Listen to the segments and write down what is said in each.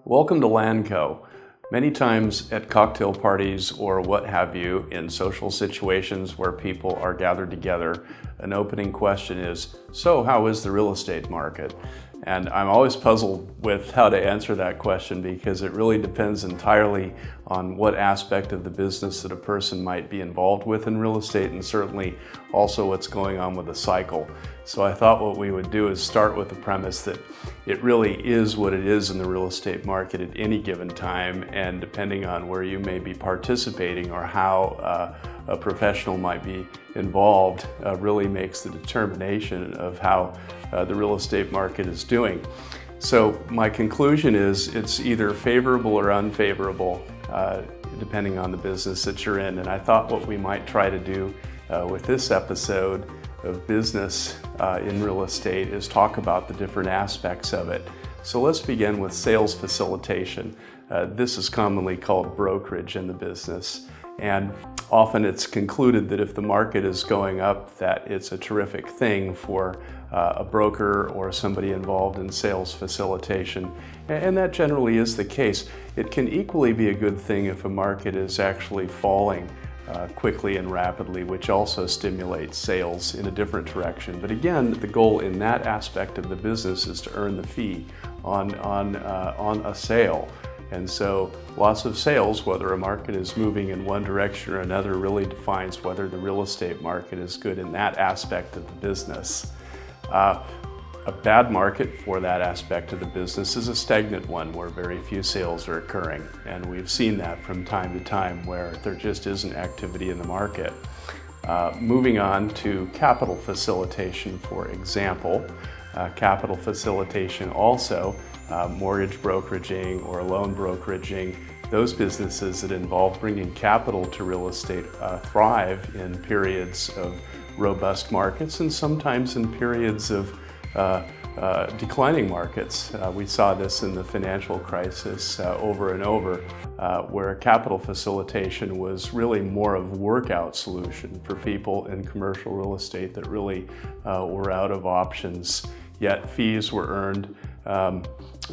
Welcome to LandCo. Many times at cocktail parties or what have you, in social situations where people are gathered together, an opening question is, so how is the real estate market? And I'm always puzzled with how to answer that question because it really depends entirely on what aspect of the business that a person might be involved with in real estate, and certainly also what's going on with the cycle. So I thought what we would do is start with the premise that it really is what it is in the real estate market at any given time, and depending on where you may be participating or how a professional might be involved really makes the determination of how the real estate market is doing. So my conclusion is it's either favorable or unfavorable depending on the business that you're in. And I thought what we might try to do with this episode of business in real estate is talk about the different aspects of it. So let's begin with sales facilitation. This is commonly called brokerage in the business. And often it's concluded that if the market is going up, that it's a terrific thing for a broker or somebody involved in sales facilitation. And that generally is the case. It can equally be a good thing if a market is actually falling quickly and rapidly, which also stimulates sales in a different direction. But again, the goal in that aspect of the business is to earn the fee on a sale. And so lots of sales, whether a market is moving in one direction or another, really defines whether the real estate market is good in that aspect of the business. A bad market for that aspect of the business is a stagnant one where very few sales are occurring. And we've seen that from time to time where there just isn't activity in the market. Moving on to capital facilitation, for example. Capital facilitation also, mortgage brokeraging or loan brokeraging, those businesses that involve bringing capital to real estate thrive in periods of robust markets and sometimes in periods of declining markets. We saw this in the financial crisis over and over, where capital facilitation was really more of a workout solution for people in commercial real estate that really were out of options, yet fees were earned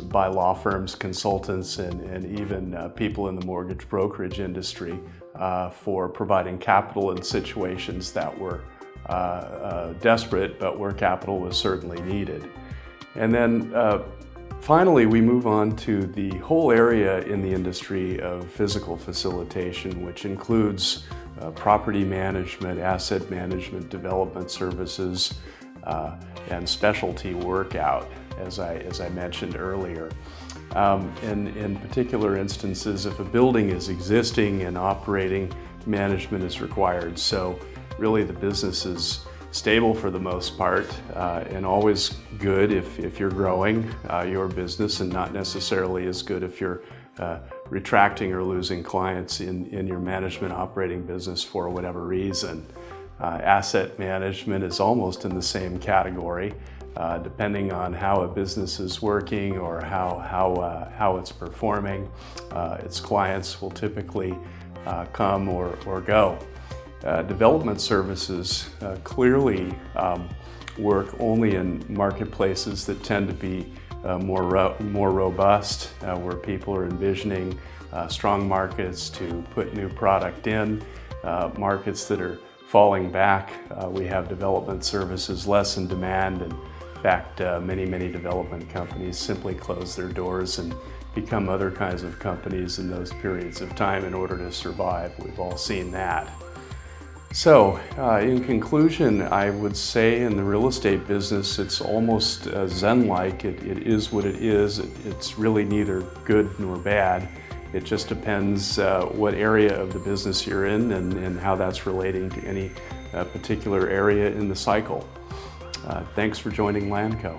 by law firms, consultants, and even people in the mortgage brokerage industry for providing capital in situations that were desperate, but where capital was certainly needed. And then finally, we move on to the whole area in the industry of physical facilitation, which includes property management, asset management, development services, and specialty workout, as I mentioned earlier. In particular instances, if a building is existing and operating, management is required. So really the business is stable for the most part and always good if you're growing your business, and not necessarily as good if you're retracting or losing clients in your management operating business for whatever reason. Asset management is almost in the same category, depending on how a business is working or how it's performing. Its clients will typically come or go. Development services clearly work only in marketplaces that tend to be more robust, where people are envisioning strong markets to put new product in. Markets that are falling back, we have development services less in demand. And in fact, many development companies simply close their doors and become other kinds of companies in those periods of time in order to survive. We've all seen that. So, in conclusion, I would say in the real estate business, it's almost Zen-like. It is what it is. It's really neither good nor bad. It just depends what area of the business you're in and how that's relating to any particular area in the cycle. Thanks for joining LandCo.